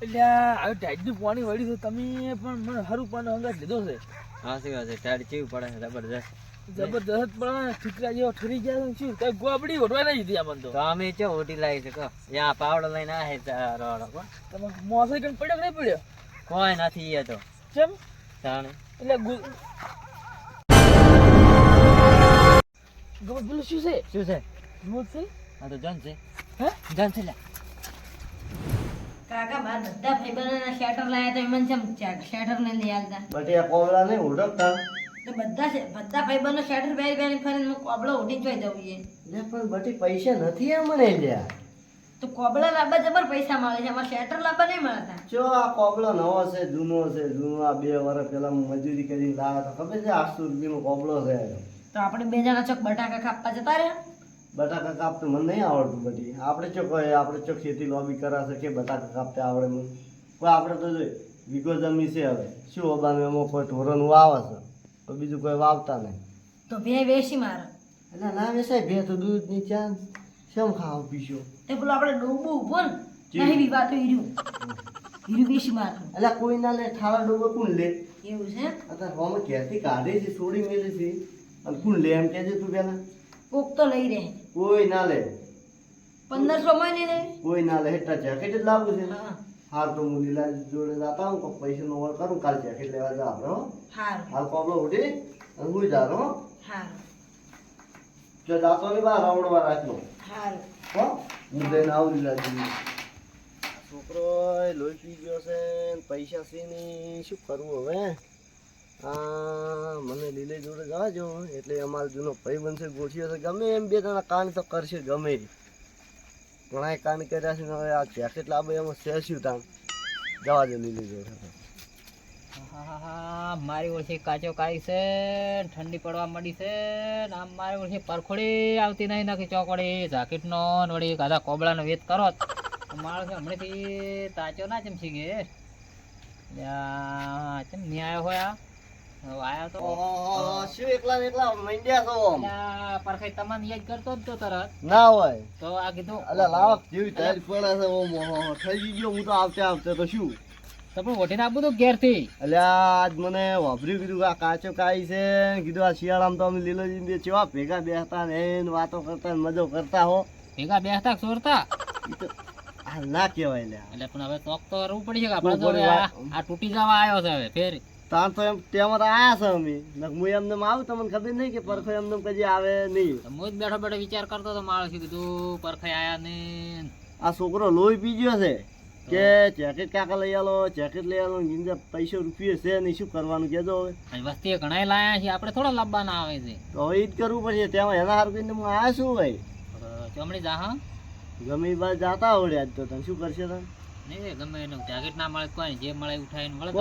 એટલે આ ટાઈટનું પાણી વળી છે તમે પણ મને હરું પાણી અંગાત લીધો છે. હા શું વાત છે ટાઈટ કેવી પડે જબરજસ્ત જબરદસ્ત પડે ને ઠીકરા જેવો ઠરી ગયા છે શું કઈ ગોબડી ઓઢવા નહીં દીધી આ મને તો અમે ચો ઓટી લાવી છે કહો યા પાવડો લઈને આ હે રોડ કો તમે મોસે કઈ પડ્યો કે નહીં પડ્યો કોઈ નથી એ તો કેમ જાણે એટલે ગમે પેલું શું છે શું છે મોત છે હા તો જન છે હે જન છે લે કાકા બાર બધા ભાઈબંધોના શેટર લાયા તો એમન ચમ શેટર ને લઈ આલતા બટિયા કોબળા ને ઉડકતા તો બધા ભાઈબંધો શેટર પહેરી પહેરી ફરીને હું કોબળો ઉઠીને જોઈ જવું છે લે પણ બટી પૈસા નથી આ મને લ્યા તો કોબળા લાવવા જબર પૈસા મળે છે આમાં શેટર લાવવા નહીં મળતા જો આ કોબળો નવો છે જૂનો આ 2 વર્ષ પહેલા હું મજૂરી કરી લાવ્યો તો ખબર છે 800 રૂપિયાનો કોબળો છે તો આપણે બે જણા ચોક બટાકા કાપવા જતા રહ્યા બટાકા કાપતા મને નહીં આવડતું બટી આપણે ચો ખેતી લોબી કરાશે કે બટાકા કાપતા આવડે મને કોઈ આપણે તો જોઈ વીઘો જમી છે હવે શું ઓબાનું એમાં કોઈ ઢોરોનું વાવે છે તો બીજું કોઈ વાવતા નહીં તો બે વેસી મારો એટલે ના વેસાય ભે તો દૂધની ચા શેમ ખાવ પીશો તે પેલું આપણે ડૂબું ઉભો ને નહીં વિવાતો હીરું વેસી મારતું એટલે કોઈ ના લે ઠાળા ડોબો કોણ લે એવું છે અત્યારે હોમાં ક્યાંથી કાઢે છે છોડી મેલે છે અને કોણ લે એમ કહેજે તું પેલા કોક તો લઈ રહે કોઈ ના લે 1500 માં નહીં લે કોઈ ના લે હેઠા જેકેટ જ લાવવું છે હા હાર તો હું લીલા જોડે જતા હું કોઈ પૈસાનો ઓળ કરું કાલ જેકેટ લેવા જા આપણે હો હારું હાલ કોબલો ઉઠી અને હું જારો હો હારું જો જાતો ને બા રાવડવા રાખજો હારું હો હું લઈને આવું લીલા જોડે છોકરો લોહી પી ગયો છે ને પૈસા છે નહીં શું કરવું હવે મને લીલે જોડે જવાજો એટલે અમારો જૂનો ભાઈ બનશે ગોઠ્યો છે ગમે એમ 2 જણા કાન તો કરશે ગમે ઘણા કાન કર્યા છે ને હવે આ જેકેટ લાવે એમાં સેસ્યું તાન જવા દે લીલે જોડે મારી ઓળખી કાચો કાઈ છે ઠંડી પડવા માંડી છે ને આમ મારી ઓળખી પરખોડી આવતી નહીં નાખી ચોકડી જાકેટ નો વળી ગાધા કોબળા નો વેત કરો મારો હમણાંથી તાચો ના ચમચી ગે ચમ નહીં આવ્યો હોય આયા તો શું એકલા મંડ્યા છો પરખાઈ તમને યાદ કરતો જ તો તરત ના હોય તો આ કીધું અલા લાવ જેવી તારી પડે છે ઓમ થઈ ગયો હું તો આવતે તો શું તો પણ ઓઠીને આપું તો ઘેરથી અલ્યા આજ મને વાપર્યું કીધું આ કાચો કાઈ છે કીધું આ શિયાળામાં તો અમે લીલોજી બે ચેવા ભેગા બેસતા ને વાતો કરતા ને મજો કરતા હો ભેગા બેસતા સોરતા ઈ તો હાલ ના કહેવાય લ્યા એટલે પણ હવે ચોક તો કરવું પડી છે કે આપણે તો હવે આ તૂટી જવા આવ્યો છે હવે ફેર તાર તો એમ તેમાં આયા છે અમે હું એમને આવું તમને ખબર નહીં કે પરખો એમને કદી આવે નહીં હું જ બેઠો બેઠો વિચાર કરતો હતો માણસ કીધું પરખાઈ આયા ને આ છોકરો લોહી પી ગયો છે કે જેકેટ કાકા લઈ આલો જેકેટ લઈ આલો ગીંજા પૈસો રૂપિયા છે નહીં શું કરવાનું કેજો હવે વસ્તી ઘણા લાયા છે આપણે થોડા લાવવાના આવે છે તો હવે ઈ જ કરવું પડશે તેમાં એના હારું કહીને હું આવ્યા છું ભાઈ ચમડી જા હા ગમે એ બાદ જાતા આવડે આજ તો તમે શું કરશે તમે નહીં ગમે એનું જાકેટ ના મળે કોઈ જે મળે ઉઠાઈને મળે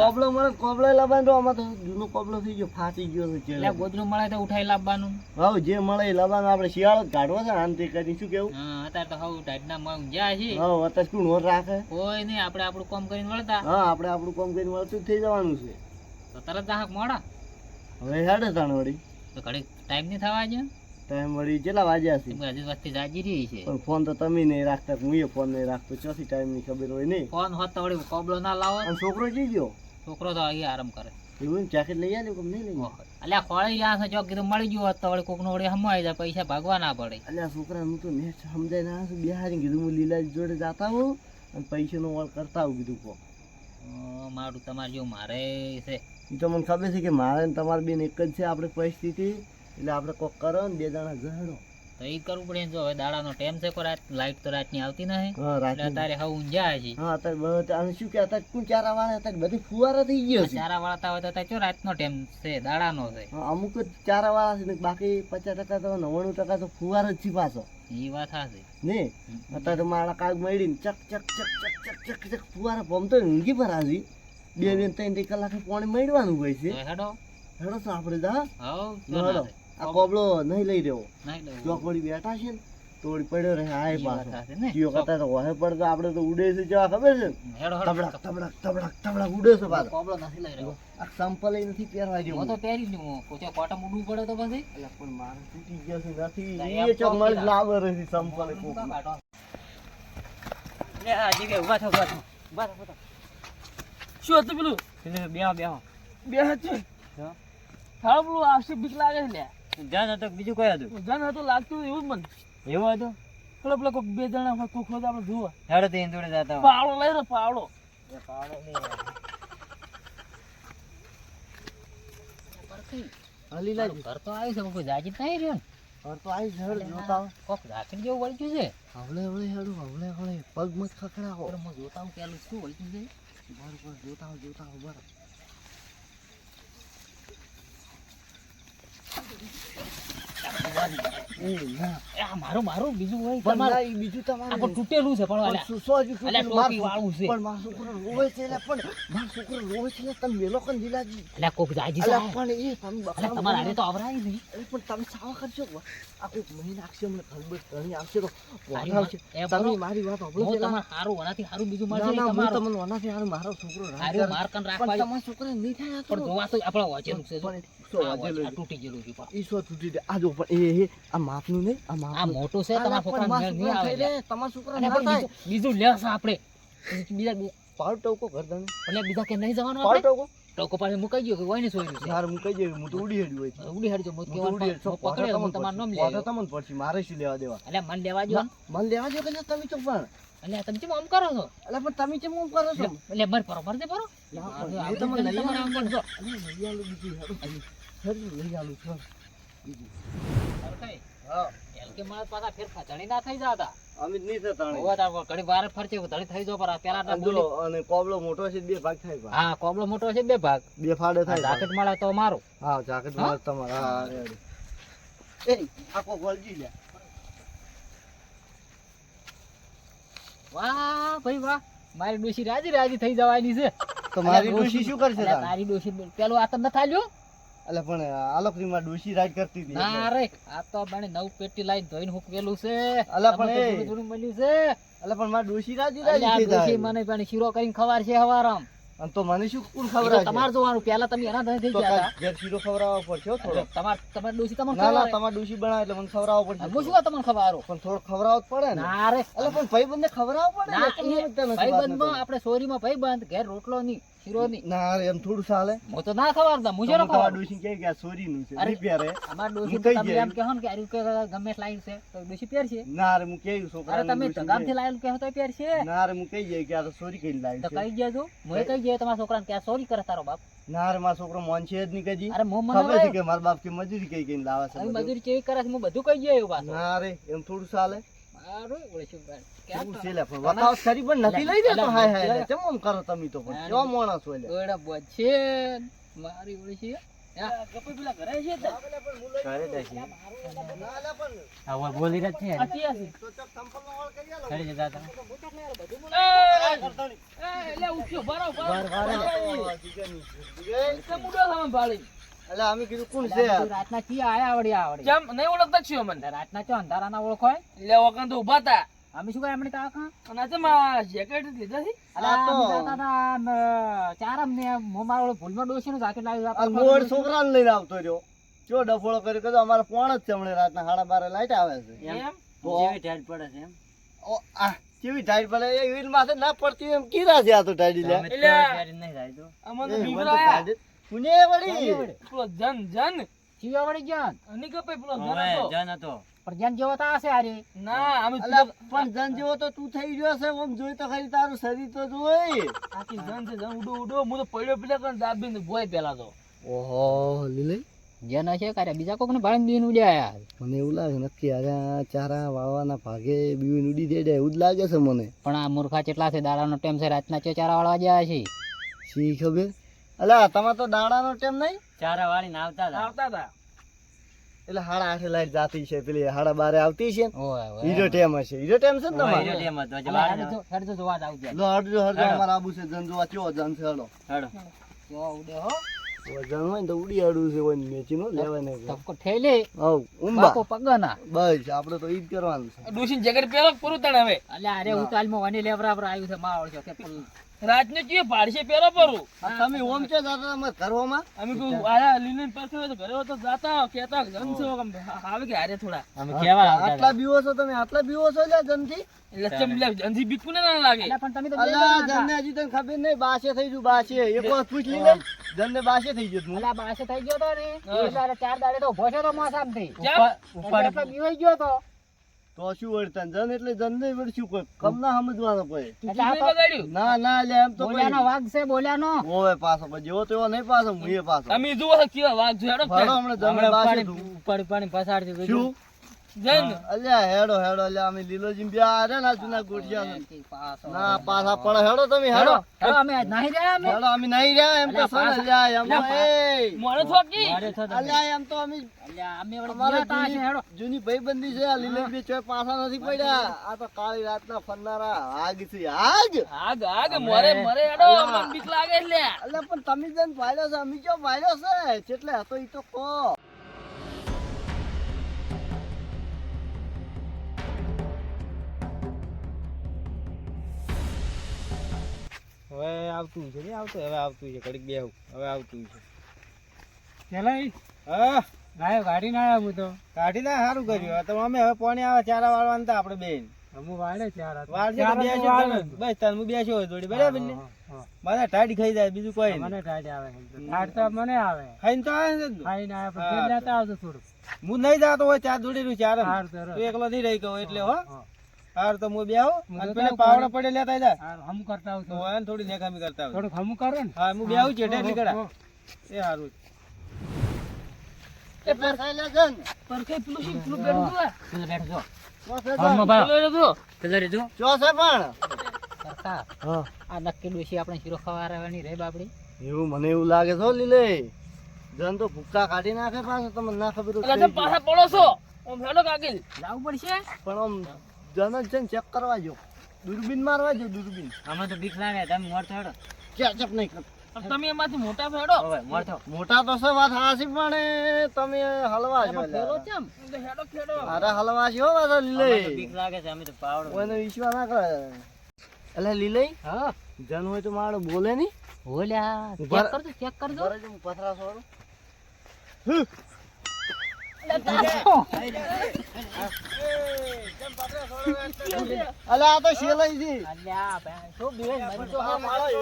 કોબલો લબાન તો આમાં તો જૂનો કોબલો થઈ ગયો ફાટી ગયો છે એટલે ગોદરું મળે તો ઉઠાઈ લાવવાનું હવે જે મળે એ લબાન આપણે શિયાળો જ કાઢવો છે આંતે કરી શું કેવું હા અત્યારે તો હવે ટાઈટ ના મળે જાય છે હા અત્યારે શું નોટ રાખે કોઈ નહીં આપણે આપણું કામ કરીને વળતા હા આપણે આપણું કામ કરીને મળતું જ થઈ જવાનું છે તો તરત જાહક મોડા હવે હેડે તાણ વળી તો ઘડી ટાઈમ નહીં થવા છે ટાઈમ વળી કેટલા વાગ્યા છે હજી વસ્તી જાજી રહી છે પણ ફોન તો તમે નહીં રાખતા હું એ ફોન નહીં રાખતો ચોથી ટાઈમ ની ખબર હોય નહીં ફોન હોત તો વળી કોબલો ના લાવો અને છોકરો જઈ ગયો છોકરો તો અહીંયા આરામ કરે એવું જેકેટ લઈ આવ્યો કે નહીં લઈ અલ્યા ખોળી રહ્યા છે ચોક કીધું મળી ગયું હોત તો વળી કોકનો વળી હમાઈ જાય પૈસા ભાગવા ના પડે અલ્યા છોકરા હું તો મેં સમજાય ના છું બિહારી કીધું હું લીલા જોડે જાતા હોઉં અને પૈસાનો વળ કરતા હોઉં કીધું કો મારું તમારે જો મારે છે એ તો મને ખબર છે કે મારે ને તમારે બેન એક જ છે આપણે પરિસ્થિતિ એટલે આપણે કોક કરો ને 2 જણા ઝઘડો તો એ કરવું પડે જો હવે દાડાનો ટાઈમ છે કો રાત લાઈટ તો રાતની આવતી નહીં હા રાત એટલે તારે હવે ઊંઝા છે હા અત્યારે શું કે અત્યારે કું ચારા વાળા અત્યારે બધી ફુવારા થઈ ગયો છે ચારા વાળતા હોય તો તારે ચો રાતનો ટાઈમ છે દાડાનો છે હા અમુક જ ચારા વાળા છે ને બાકી 50% તો 99% તો ફુવાર જ છે પાછો એ વાત હાશે ને અત્યારે મારા કાગ મળીને ચક ચક ચક ચક ચક ચક ચક ફુવારા પમતો ઊંઘી પર આવી 2 3 કલાકે પાણી મળવાનું હોય છે હેડો હેડો તો આપણે જા હવ હેડો આ કોબળો નહીં લઈ રહ્યો નહીં લો ચોકડી બેઠા છે ને તોડી પડ્યો રહે આય પાછો વાત ને જીઓ કરતા તો વાહે પડતો આપણે તો ઉડે છે જેવા ખબર છે હેડો તબડક તબડક તબડક તબડક ઉડે છે પાછો કોબળો નથી લઈ રહ્યો આ સંપલ નથી પહેરવા હું જેવું તો પહેરી જ હું પોતે કોટા મૂડવું પડે તો પછી એટલે પણ મારે તૂટી ગયો છે નથી એ ચોક મળી લાવે રહી સંપલ કોક લે આ જગ્યાએ ઉભા થો ઉભા થો ઉભા થો શું હતું પેલું બેહો બેહો બે હતું હા. થાળ પેલું આવશે બીક લાગે છે જન હતો કે બીજું કઈ હતું જન હતું લાગતું એવું જ મને એવું હતું પેલો પેલો કોક બે જણા હોય કોક હોય તો આપણે જુઓ હેડો તો એની જોડે જતા હોય. પાવડો લઈ રહ્યો પાવડો હલી લાજ ઘર તો આવ્યું છે કોઈ જાજી જ નહીં રહ્યો ને ઘર તો આવી ઝડ જોતા આવો. કોક રાખી જેવું વળગ્યું છે હવળે હવળે હેડું હવળે હવળે પગ મત ખખડાવો પણ હું જોતા હું પેલું શું વળગ્યું છે બરોબર જોતા આવો બરાબર એ આ મારું મારું બીજું હોય પણ ના, તમારું ઈ બીજું આ તમારે પણ તૂટેલું છે પણ અલ્યા શું શું હજુ અલ્યા તૂટેલું? ટોપી વાળું છે પણ મારો છોકરો રોવે છે એટલે પણ મારો છોકરો રોવે છે એટલે તમે મેલો કન લીલાજી અલ્યા કોક જાજી છે અલ્યા પણ એ તમે અલ્યા બખાડો તમારા હારે બોલો. તો અવરાય નહીં અરે પણ તમે સાવા કરશો આ કોઈક મહિને આવશે મને ખબર ઘણી આવશે તો મારી આવશે વાત- એ તમે બરો- મારી વાત સાંભળો હું પેલા. તમારે સારું ઓનાથી સારું બીજું ના, મળશે ના, હું તમારું તમને ઓનાથી હારું મારો છોકરો રાજ હારું કરે. માર કન પણ રાખવા તમારા છોકરાને નહીં થાય આ પણ તો. જોવા તો આપણા વાંચેલું છે જો. પણ શું આ વાંચેલું આ છે? તૂટી ગયેલું છે પણ. ઈ શું તૂટી જાય? આ જો પણ એ આ માપનું નહીં આ આ માપનું. મોટું છે અલા, તમારા પણ છોકરાને મેળ નહીં મારા આવે છોકરાને લ્યા. થાય રે, તમારા છોકરાને અને ના પણ થાય. બીજું લેશે આપણે બીજા પાડ ટોકો ગરદન એટલે બીજા કે નહીં જવાનું પાડ આપણે ટોકો ટોકો પાસે મુકાઈ ગયો કે કોઈ ને સોયરું છે યાર હું કહી દઉં હું તો ઉડી હેડ્યું હોય છે. ઉડી હડજો મોત હું તો કેવાનું ઉડી હેડ. પકડે હું તમારું નામ લે વાંધો તમને પડશે મારે શું લેવા દેવા એટલે મન લેવા જો મને લેવા દો કે ના તમે તો પણ એટલે તમે કેમ આમ કરો છો એટલે પણ તમે કેમ આમ કરો છો એટલે મર પરો ભરજે પરો એ તો મને લઈ તમારે આમ કરજો લઈ આલું બીજું હેડો. હેડો, લઈ આલું છો હા કે મારા પાછા ફેર ખચડી ના થઈ જાતા અમે જ નહીં થતા હોવા તાર ઘડી વાર ફરશે ધડી થઈ જો પર પેલા ના જો અને કોબળો મોટો છે બે ભાગ થાય પા. હા કોબળો મોટો છે બે ભાગ બે ફાડે થાય પા. જાકેટ મળે તો મારું હા જાકેટ હા? માર તમારા હા રેડી. એ આખો ગોળજી લે વાહ ભાઈ વાહ મારી ડોશી રાજી રાજી થઈ જવાની છે તો મારી અલ્યા ડોશી શું કરશે અલ્યા તાર? તારી ડોશી પેલું આ તમને થાલ્યો એટલે પણ આલોકની માં ડોશી રાજ કરતી હતી ના રે આ તો મને નવ પેટી લાઈન ધોઈને હુકવેલું છે અલા પણ તમે તો એ- જૂનું જૂનું મળ્યું છે એટલે પણ મારી ડોશી રાજી અલ્યા આ રાજી થઈ ડોશી જાય મને પણ શીરો કરીને ખવાર છે હવારામ અને તો મને શું કોણ એ ખબર તો તમારે જોવાનું પેલા તમે એના ધણી થઈ તો ગયા કાંઈ ઘેર શીરો ખવડાવવો પડશે હો થોડો હતા તમારે ડોશી તમને ના ના ખબર તમારે ડોશી બનાવે એટલે મને ખવડાવવો પડશે હું શું તમને ખબર પણ થોડો ખવડાવવો જ પડે ને ના રે એટલે પણ ભાઈબંધને ખવડાવવો પડે ના ને, તમને એ તને નથી વાત ભાઈબંધમાં નથી. આપણે સોરીમાં ભાઈબંધ ઘેર રોટલો નહીં શીરો નહીં ના રે એમ થોડું ચાલે હું તો ના ખવારતા હું શેનો તમારા ખવાર ડોશી કહે કે આ ચોરીનું છે અરે, નહીં પહેરે. અમાર ડોશી હું તો કઈ તમે જાય? એમ કહો ને કે આર્યું કે ગમે તે લાઈન છે તો ડોશી પહેરશે ના રે હું કેવું અરે છોકરાને તમે ડોશી ગામથી કહે. લાયેલું કહો તો પહેરશે ના રે હું કહી જાય કે આ તો ચોરી કરીને લાવી તો છે કઈ ગયા છો હું કઈ ગયા તમારા છોકરાને કે આ સોરી કરે તારો બાપ ના રે મારો છોકરો મોનશે જ નહીં કજી અરે મો મને ખબર છે ભાઈ કે મારા બાપ કે મજૂરી કઈ કઈને લાવે છે હવે બધું. મજૂરી કેવી કરે છે હું બધું કઈ ગયો એવું પાછો ના રે એમ થોડું ચાલે મારું ઓળખ્યું ભાઈ. ક્યાં એવું તો? છે લે, પણ વતાવત ખરી પણ નથી લઈ દેતો. અલા, હાય હાય અલા, લે, કેમ આમ કરો તમે તો પણ અલા, કેવા માણસ હોય લે. ઓયડા બોજ છે મારી ઓળખી ગપ્પા પેલા ઘરે છે તે? ઘરે જ છે. ના લે પણ હા ઓય બોલી જ છે આ ક્યાં છે? તો ચક સંપલનો વાળ કરી આલો. ઘરે જતા હતા એટલે ઉઠ્યો બરાબર જીગરની. કેમ ઉડો તમે ભાળી અલા, અમે કીધું કોણ છે આ? રાતના કી આયા આવડી આવડી કેમ નહીં ઓળખતા છો મને રાતના ચો અંધારાના ઓળખોય એટલે વખત તો ઉભા હતા અમે શું કહે એમણે કાકા અને આજે માં જેકેટ લીધા છે અલા આ તો- અમે જતા હતા ને ચારમ ને મો મારો ભૂલમાં ડોશી નું જાકેટ લાવી આ મોડ છોકરાને લઈને આવતો રહ્યો. ચો ડફોળો કર્યો કીધું અમારે પોણ જ છે હમણાં રાતના 12:30 લાઈટ આવે છે. એમ તો જેવી ટાઈટ પડે છે એમ ઓ, આ કેવી ટાઈટ પડે એ વીર માથે ના પડતી એમ કીરા છે આ તો ટાઈડી લે. અમે તો એટલે- ત્યારે નહીં થાય તો અમને એ બીવરો મને તો આયા ટાઈડી- પુણે વળી. પેલો જન જન ચીવા વળી ગયા અને કે ભાઈ પેલો જન ઓય હતો જન હતો પ્રજાન જેવો તો હશે આરે ના અમે અલા, પણ જન જેવો તો તું થઈ ગયો છે આમ જોઈ તો ખરી તારું શરીર તો જોઈ. આખી જન છે જન ઉડો ઉડો હું તો પડ્યો પેલા કણ દાબીને ભોય પેલા તો ઓહો લીલે જેન હશે કારે બીજા કોક ને ભાઈ બીન ઉડ્યા મને એવું લાગે નક્કી આ ચારા વાળવાના ભાગે બીવીને ઉડી દે એવું જ લાગે છે મને. પણ આ મૂર્ખા કેટલા છે દાડાનો ટાઈમ છે રાતના ચારા વાળવા ગયા છે શી ખબર. અલા, તમારે તો દાડાનો ટાઈમ નહીં ચારા વાળીને આવતા હતા આવતા હતા એટલે 8:30 લાઈટ જાતી છે પેલી 12:30 આવતી છે ને? ઓય ઓય હીરો ટાઈમ હશે. હીરો ટાઈમ છે ને ઓય, તમારે? હીરો ટેમ હતો હજી અલા, વાળીને હેડજો હેડજો જોવા જ આવજો લો હટજો હટજો અમારે આબુ છે જન જોવા કેવો જન છે હલો. હેડો જો ઉડે હો જન હોય ને તો ઉડી આડું છે કોઈ મેચી નો લેવાય ને. તબકો ઠેલે હવ ઉંબા બાકો પગના બસ આપણે તો ઈ જ કરવાનું છે. ડોશીની જેકેટ પેલો પૂરું તણ હવે અલ્યા અરે હું તો હાલમાં વને લેવરાવર આવ્યું છે માવળ છે કે રાતને કયો પાડશે પેલો પરું આ તમે ઓમ છે દાદા અમાર ઘરમાં અમે કહું આયા લીને પાસે હોય તો ઘરે હોય તો જાતા કહેતા જન છે આમ આવે કે હારે થોડા અમે કેવા આટલા બીવો છો તમે આટલા બીવો છો લે જનથી એટલે ચમલે જનથી બીકું ના લાગે અલ્યા પણ તમે તો અલા જનને હજી તને ખબર નહીં બાસે થઈ ગયું બાસે એક વાર પૂછ લી ને જનને બાસે થઈ ગયું અલ્યા બાસે થઈ ગયો તો ને એટલે 4 દાડે તો ઉભો છે તો મોસામથી ઉપર એટલે બીવાઈ ગયો તો તો શું વળતા જન એટલે જન નહીં વળશું કોઈ કમ ના સમજવાનો કોઈ એટલે આ તો બગાડ્યું ના ના લે એમ તો બોલ્યાનો વાઘ છે બોલ્યાનો ઓવે પાછો પછી જેવો તેવો નહીં પાછો હું એ પાછો તમે જુઓ તો કેવા વાઘ જો હેડો ભરો હમણાં જમને બાસે ઉપર પાણી પસાડતી શું જન અલ્યા હેડો હેડો અલ્યા અમે લીલોજી બ્યા આરે ના જૂના ગોઠિયા છે. ના પાછા પડો હેડો તમે હેડો હવે અમે આજ નાહી રહ્યા અમે હેડો અમે નહીં રહ્યા એમ તો સર અલ્યા એમ તો એ મોને થોકી અલ્યા એમ તો અમે અલ્યા અમે વળી અમારે ગયા તા છે હેડો જૂની ભાઈબંધી છે આ લીલોજી ચોય પાછા નથી પડ્યા આ તો કાળી રાતના ફરનારા આગ છે આગ આગ આગ મોરે મરે હેડો અમને બીક લાગે એટલે અલ્યા પણ તમે જન ભાઈલો છે અમે ક્યાં ભાઈલો છે એટલે હતો ઈ તો કહો હવે આવતું છે ને આવતું હવે આવતું છે ઘડીક બેહું હવે આવતું છે ચલાઈ હા ગાયો ગાડી ના આવ્યો હું તો કાઢી ના સારું કર્યું તો અમે હવે પાણી આવે ચારા વાળવાના હતા આપણે બેન હું વાળે ચાર વાળજે તો બેસ્યો તમે. બસ તાર હું બેસ્યો હોય થોડી બરાબર ને મને ટાઢી ખાઈ જાય બીજું કોઈ નહીં મને ટાઢ આવે ટાઢ તો મને આવે ખાઈને તો આવે છે જ ને. ખાઈને આવે પણ ફેર લેતા આવજો થોડું હું નહીં જાતો હોય ચા દોડી ચાર હાર તો તું એકલો નહીં રહી ગયો એટલે હો હાર તો હું બેહો હું અને તો પેલા તારું પાવડા પડે લેતા જા હાર હમ કરતા આવતો તો એને થોડી નેકામી કરતા હોય થોડુંક હમ કરો ને હા હું બેહું છું એટલે નીકળા એ સારું એ પરખાઈ લે જન પર કઈ પેલું શું પેલું બેઠું તું પેલો બેઠો ચો છે હમ જન ભાઈ પેલો તો પેલો રીધું ચો છે પણ સરકાર હા આ નક્કી ડોશી આપણે શીરો ખવાડવાની રે બાપડી એવું મને એવું લાગે છે હો લીલે જન તો ભૂક્કા કાઢી નાખે પાછો તમને ના ખબર હોય એટલે તમે પાછા પડો છો ઓમ હેડો કાગીલ લાવવું પડશે પણ આમ જન જ છે ને ચેક કરવા જો દૂરબીન મારવા જો દૂરબીન અમે તો બીક લાગે તમે મોરતો હેડો ચેક નહીં કર તમે એમાંથી મોટા હેડો હવે મોરતો મોટા તો છે વાત હાસી પણ તમે હલવા છો ફેરો લ્યા. ચમ હેડો ખેડો અરે હલવા છો પાછા લીલે બીક લાગે છે અમે તો પાવડો કોઈને વિશ્વાસ ના કરે એટલે લીલે હા જન હોય તો મારો બોલે નહીં બોલ્યા ઉભા ચેક કરજો ઘરે જો હું પથરા છોડું અલે આ તો શેલાઈ છે અલ્યા ભાઈ શું બેન મરી તો આ મારો એ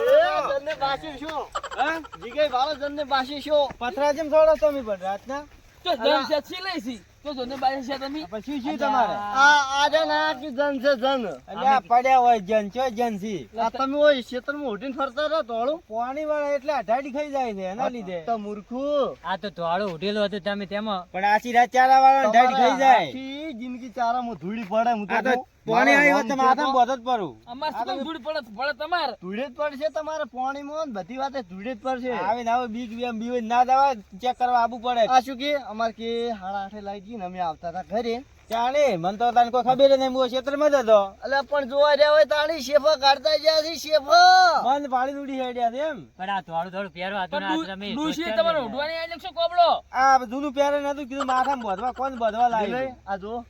જનને બાસી શું હા જીગે ભાળો જનને બાસી શું પથરા જેમ થોડો તમે પણ રાતના તો જન છે છીલે છે તો જોને બાજે છે તમે પછી શું તમારે આ જન આ કે જન છે જન અલ્યા પડ્યા હોય જન ચો જન સી આ તમે હોય ક્ષેત્રમાં ઉઠીને ફરતા રહો તોડું પાણી વાળા એટલે અઢાડી ખાઈ જાય છે એના લીધે તો મૂર્ખું આ તો ધોળું ઉઠેલું હતું તમે તેમાં પણ આછી રાત ચારા વાળા અઢાડી ખાઈ જાય આખી જિંદગી ચારામાં ધૂળી પડે હું આ તો તો પાણી આવ્યું હોત તો માથામાં બોધ જ પડું અમાર શું ધૂળ પડે પડે તમાર ધૂળે જ પડશે તમારે પાણીમાં ને બધી વાતે ધૂળે જ પડશે આવીને આવે બીક બીક ના દવા ચેક કરવા આવવું પડે આ શું કે અમારે કે 8:30 લાગી ગઈ ને અમે આવતા હતા ઘરે ચાલે મને તો તને કોઈ ખબર જ નહીં હું ક્ષેત્રમાં જ હતો એટલે પણ જોવા રહ્યા હોય તાણી શેફા કાઢતા જ્યાં છે શેફા મન પાણી ઉડી હેડ્યા છે એમ પણ આ ધોળું ધોળું પહેરવા હતું ને આ તમે ડૂસી તમારે ઉડવાની આઈ લખશો કોબળો આ જૂનું પહેરે નતું કીધું માથામાં બોધવા કોણ બોધવા લીલે, લાવી આ જો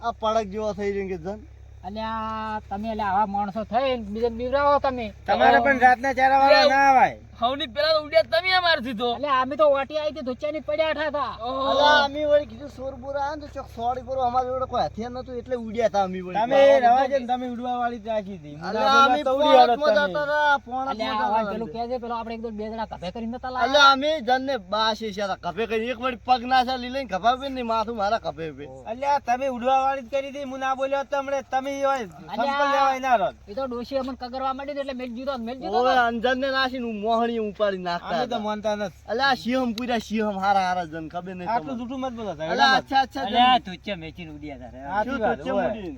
આ પડક જેવો થઈ રહ્યો કે જન અલ્યા તમે એટલે આવા માણસો થઈ બીજા બીવરાવો તમે તમારે પણ રાતના ચારા વાળા ના આવાય હવની પેલા તો ઉડ્યા તમે અમારથી તો એટલે અમે તો ઓટી આવી હતી ધોચાની પડ્યા હતા અલા અમે વળી કીધું સોર બોરા આવે ને તો ચોક સોડી બોરો અમારી જોડે કોઈ હથિયાર નતું એટલે ઉડ્યા હતા અમે વળી તમે રવા છે ને તમે ઉડવા વાળી જ રાખી હતી હું ના અલા અમે બોલવા તો ઉડી હેડો પોણકમાં તમે. જતા હતા, પોણકમાં અલ્યા જતા આવા હતા. પેલું કહેજે પેલો આપણે એક દો બે જણા કભે કરીને નતા અલ્યા લાવ્યા અમે જનને બાસી છે કપે કરી એક વળી પગ ના છે લીલે કપા પે ને માથું મારા કપે પે અલ્યા તમે ઉડવા વાળી જ કરી હતી હું ના બોલ્યો હોત તો હમણાં તમે હોય સંપલ લેવાય ના રોત એ તો ડોશી અમને કગરવા માંડી એટલે મેલ જીતો ઓય અંજન ને નાસી હું મોહણી ઉપાડી નાખતા અમે તો હતા. માનતા નથી અલ્યા સિંહમ પૂરા સિંહમ હારા હારા જન ખબર નહીં આટલું તમને. જૂઠું મત બોલો સાહેબ. અલ્યા અચ્છા અચ્છા અલ્યા જન. તુચ્ચે મેચીને ઉડ્યા હતા સાચી શું વાત તો છે હોય. મોટી?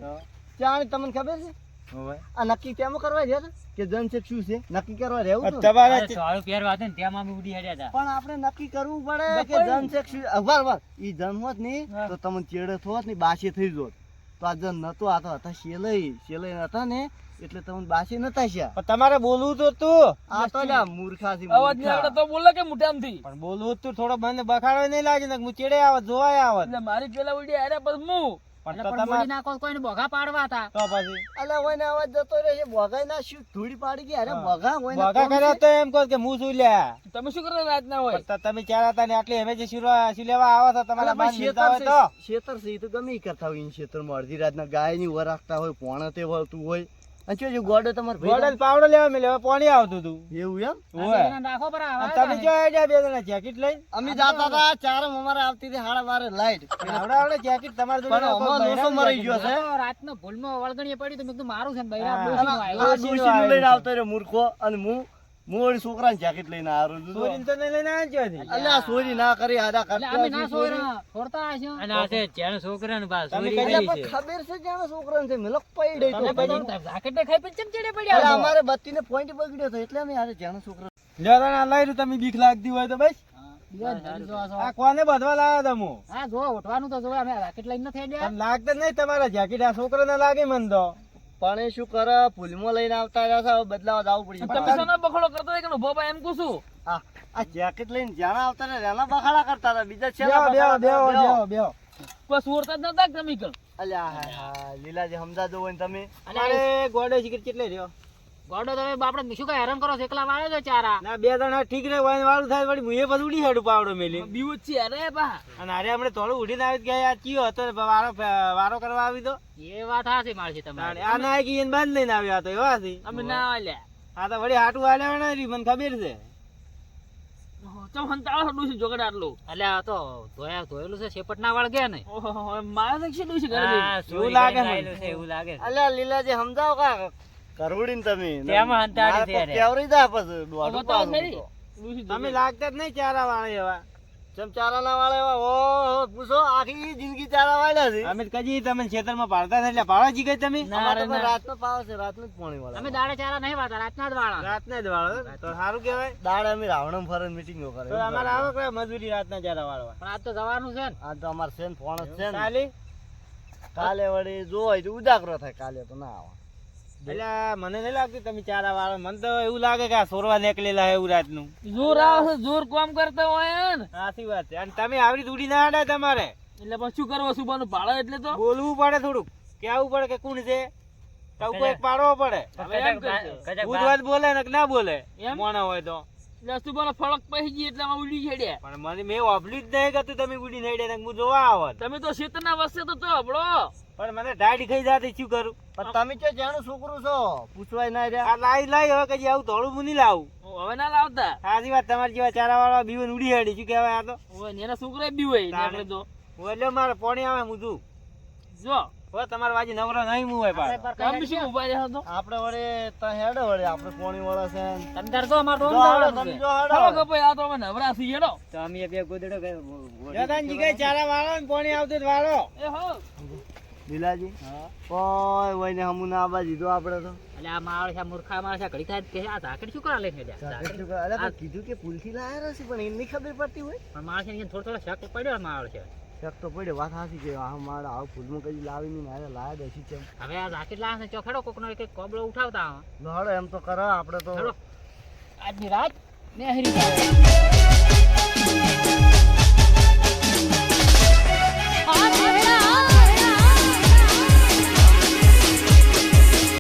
ત્યાં તમને ખબર છે હોય. આ નક્કી કેમ કરવા રહ્યા હતા? કે જન છે શું છે નક્કી કરવા રહેવું હતું. તમારે ધોળું પહેરવા હતું ને ત્યાં અમે ઉડી હેડ્યા હતા પણ આપણે નક્કી કરવું પડે કે જન છે શું વાર ઈ જન હોત નહીં તો તમને ચેડે થોત ને બાસી થઈ જોત તો આ જન નતો આ તો હતા શેલઈ હતા ને એટલે તમને બાસી નતા શ્યા પણ તમારે બોલવું તો તું આ તો લ્યા મૂર્ખા છે અવાજ નહીં આવડે તો બોલો કે મોટામથી પણ બોલવું તું થોડો મને બખાડો નહીં લાગે ને હું ચેડે આવત જોવાય આવત એટલે મારી પેલા ઉડી આરે પછી હું પણ એટલે તો પણ તમારે બોલી નાખો તો કોઈને બોઘા પાડવા હતા. તો પછી અલા ઓય ને અવાજ જતો રહ્યો છે બોગાઈ ના શું ધૂળી પાડી ગયા અરે બોગા ઓય ને ભગા કર્યો તો એમ કહો કે હું શું લ્યા તમે શું કરો રાતના હોય પણ તો તમે ચાર હતા ને આટલી અમે જે શું લેવા આવો છો તમારા માન મિલતા હોય તો શેતર છે ઈ તો ગમે ઈ કરતા હોય ઈ શેતરમાં અડધી રાતના ગાયની ઉભા રાખતા હોય પોણા તે હોતું હોય અને જો જો ગોડો તમારે ગોડલ પાવડો લેવા મેં લેવા પાણી આવતું હતું એવું એમ ઓય એને રાખો પર અને આવા તમે જો આઈડિયા બે જણા જેકેટ લઈને અમે જાતા હતા ચારમ અમારે આવતી હતી 12:30 લાઈટ આવડે જેકેટ તમારા જોડે પણ અમારો લોસો મરી ગયો છે રાતનો ભૂલમાં વળગણીએ પડી તો મેં કીધું મારું છે ને બૈરા હા. ડોશીનું આવ્યું. આ ડોશીનું લઈને આવતો રહ્યો મૂર્ખો અને હું વળી છોકરાને જેકેટ લઈને આવ્યો છું ચોરીને તો નહીં લઈને આવ્યો છે અલ્યા ચોરી ના કરી આડા એટલે કરતા અમે ના છોડતા હશો. તમે કરી અલ્યા પણ ખબર છે જાણે છોકરાને છે મેલક પૈડે તો તમે પછી તો જાકેટે ખાઈ પછી ચમ ચડે પડ્યા અલ્યા છો? અમારે બત્તીને પોઈન્ટ બગડ્યો હતો એટલે અમે આજે જાણે છોકરા લ્યો તને આ લઈ રહ્યું તમે બીક લાગતી હોય તો બસ બીજા ધરી જો છો. આ કોને બધવા લાવ્યા તમે હા જો ઉઠવાનું તો જો અમે જાકેટ લઈને નથી આવ્યા. તમને લાગતા જ નહીં તમારા જેકેટ આ છોકરાને લાગે મન તો પણ એ શું કરે ફૂલમાં લઈને આવતા રહ્યા છે હવે બદલાવા જવું પડશે તમે શાનો બખડો કરતા હતા કે ઉભો ભાઈ એમ કહું છું આ જેકેટ લઈને જાણા આવતા ને એના બખાડા કરતા હતા બીજા છે બેહો કોઈ સુરતા જ નતા કેમિકલ અલ્યા હા હા લીલાજી સમજાજો હોય ને તમે અરે ગોડે સિગરેટ કેટલે રહ્યો ગોડો તો બાપડે શું કઈ હેરાન કરો છો? એકલા વાળે છે ચારા. ના બે જણા ઠીક રે વાળું વાળું થાય વળી હું એ બધું ઉડી હેડું પાવડો મેલી બીવું જ છે અરે બા અને અરે હમણે થોડું ઉડીને આવી ગયા યાર ચિયો હતો ને વારો કરવા આવી તો એ વાત હાચી મારશે તમારી. આ ના આવી એને બાંધ લઈને આવ્યા તો એવા હતી અમે ના આલ્યા આ તો વળી હાટું આલ્યા ને મને ખબર છે ચમ હંતાળો ડોસી જોગડ આટલો એટલે આ તો ધોયેલું છે શેપટ ના વળગે ને. ઓહો મારા તો શું ડોસી કરે છે એવું લાગે મને. અલ્યા લીલાજી સમજાવો કા કરવડીને તમે તેમાં હંતાડી છે યાર. કેવરી જા પછી દોઢું બતાવો પાડું ખરી. તો. ડોસી તમે લાગતા જ નહીં ચારા વાળા એવા ચમ ચારા ના વાળા એવા ઓ પૂછો આખી જિંદગી ચારા વાળ્યા છે અમે કજી તમે ખેતરમાં પાડતા હતા એટલે પાડવા જી ગઈ તમે અમારે તો રાતનો પાવ છે રાતનું જ પાણી વાળા અમે દાડે ચારા નહીં વાળતા, રાતના જ વાળા. રાતના જ વાળો તો સારું કહેવાય દાડે અમે રાવણમ ફરન મીટિંગો કરે તો અમારે આવો કે મજૂરી રાતના ચારા વાળવા પણ આજ તો જવાનું છે ને. આ તો અમાર સેન ફોન જ છે ને ચાલી કાલે વળી જોવાય તો ઉજાગરો થાય કાલે તો ના આવે એટલે મને નહીં લાગતું તમે ચારા વાળો મને તો એવું લાગે કે આ સોરવા નીકળેલા હે એવું રાતનું જોર આવે છે જોર કામ કરતા હોય ને સાચી વાત છે અને તમે આવી દૂડી ના આડે તમારે એટલે પછી શું કરવું સુબાનું ભાડો એટલે તો બોલવું પડે થોડુંક કેવું પડે કે કોણ છે ટવકો એક પાડવો પડે હવે એમ કરજો. બુધવાદ બોલે ને કે ના બોલે એમ? મોણા હોય તો એટલે સુબાનો ફળક પહી ગઈ એટલે અમે ઉડી છેડ્યા પણ મને મેં વાપર્યું જ નહીં કે તું તમે ઉડી નહીં ડે હું જોવા આવત તમે તો શેતરના વસે તો હબળો પણ મને ડાઢી ખાઈ જાતી શું કરું પણ તમે ચો જાણું છોકરું છો પૂછવાય ના રહ્યા આ લાઈ હવે કદી આવું થોડું હું નહીં લાવું હવે ના લાવતા સાચી વાત તમારી જેવા ચારા વાળા બીવન ઉડી હેડી શું કહેવાય આ તો ઓય ને એના છોકરા બી હોય ને આપણે તો એટલે મારે પોણી આવે હું તું જો હવે તમારા વાજી નવરો નહીં હું હોય પાછો તમે શું ઉભા રહ્યા તો આપણે વળે ત્યાં હેડો વળે આપણે પોણી વાળા છે તમે તાર જો અમારે જો ડોમ હાલો, જવાનું તમે છે. જો ચાલો હાલો. કે ભાઈ આ તો અમે નવરા છીએ હેડો જતાનજી કઈ ચારા વાળો ને પોણી આવતું જ વાળો એ હો લીલાજી કોઈ હોય ને હમું ના આવા દીધો આપણે તો એટલે આ માળ છે, આ મૂર્ખા માળ છે, ઘડી થાય કે આ ઝાકળ શું કરવા લઈને હેડ્યા? અરે ઝાકળ. પણ કીધું કે પુલથી લાયા રહેશે પણ એમને ખબર પડતી હોય પણ માળ છે ને થોડો થોડો શક પડ્યો માળ છે. શક તો પડ્યો વાત સાચી છે આ મારા આવું ફૂલમાં કદી લાવીને મારે લાયા દેશી છે હવે આ ઝાકળ લાવે છે ચોખડો કોકનો એક એક કોબળો ઉઠાવતા આવો. લડો એમ તો કરો આપણે તો હેડો. આજની રાત ને હરી